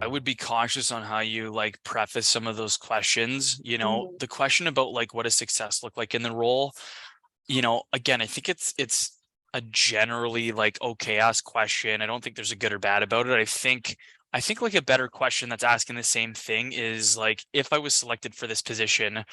I would be cautious on how you like preface some of those questions. Mhm. The question about like what does success look like in the role, again, I think it's a generally like okay asked question. I don't think there's a good or bad about it. I think like a better question that's asking the same thing is like, if I was selected for this position,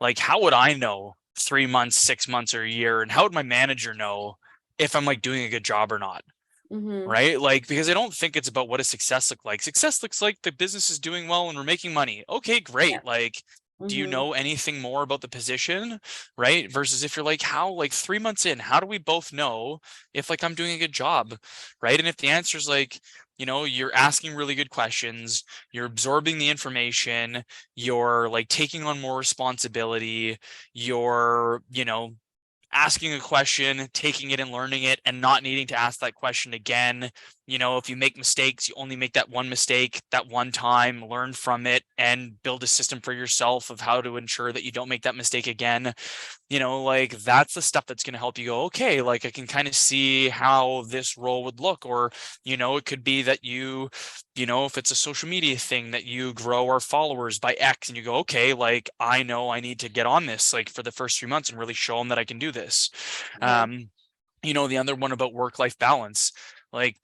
like how would I know 3 months, 6 months, or a year, and how would my manager know if I'm like doing a good job or not? Mhm. Right? Like, because I don't think it's about what does success look like. Success looks like the business is doing well and we're making money. Okay, Yeah. great. Like, do you Mhm. know anything more about the position? Right? Versus if you're like, how, like 3 months in, how do we both know if like I'm doing a good job? Right. And if the answer is like, you're asking really good questions, you're absorbing the information, you're like taking on more responsibility, you're, asking a question, taking it and learning it, and not needing to ask that question again. If you make mistakes, you only make that one mistake that one time, learn from it, and build a system for yourself of how to ensure that you don't make that mistake again. Like that's the stuff that's going to help you go, okay, like I can kind of see how this role would look. Or, it could be that if it's a social media thing that you grow our followers by X and you go, okay, like I know I need to get on this like for the first 3 months and really show them that I can do this. Yeah. Um, the other one about work-life balance, like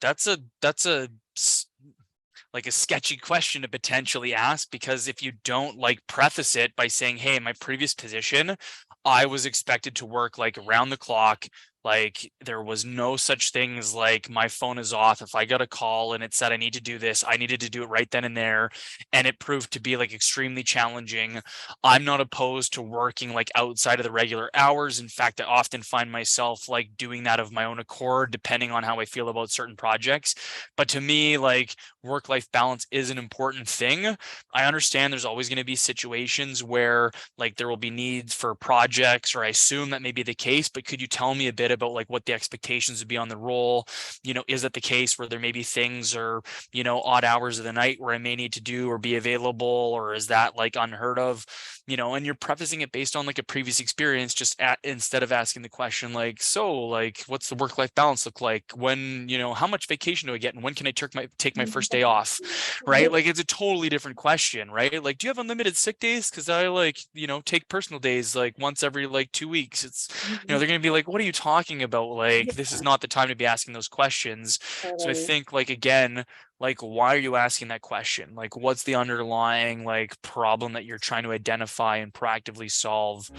like a sketchy question to potentially ask, because if you don't like preface it by saying, hey, in my previous position I was expected to work like around the clock, like there was no such thing as like my phone is off. If I got a call and it said I need to do this, I needed to do it right then and there, and it proved to be like extremely challenging. I'm not opposed to working like outside of the regular hours. In fact, I often find myself like doing that of my own accord depending on how I feel about certain projects. But to me, like, work life balance is an important thing. I understand there's always going to be situations where like there will be needs for projects, or I assume that may be the case, but could you tell me a bit about like what the expectations would be on the role? Is it the case where there may be things, or, odd hours of the night where I may need to do or be available, or is that like unheard of? And you're prefacing it based on like a previous experience, instead of asking the question like, so like what's the work life balance look like? When, how much vacation do I get, and when can I take my first day off? Right? Like it's a totally different question, right? Like, do you have unlimited sick days? Because I like, take personal days like once every like 2 weeks. It's, Mhm. they're gonna be like, what are you talking about? Like, this is Yeah, not the time to be asking those questions. So I totally. think like again, like why are you asking that question? Like what's the underlying like problem that you're trying to identify and proactively solve?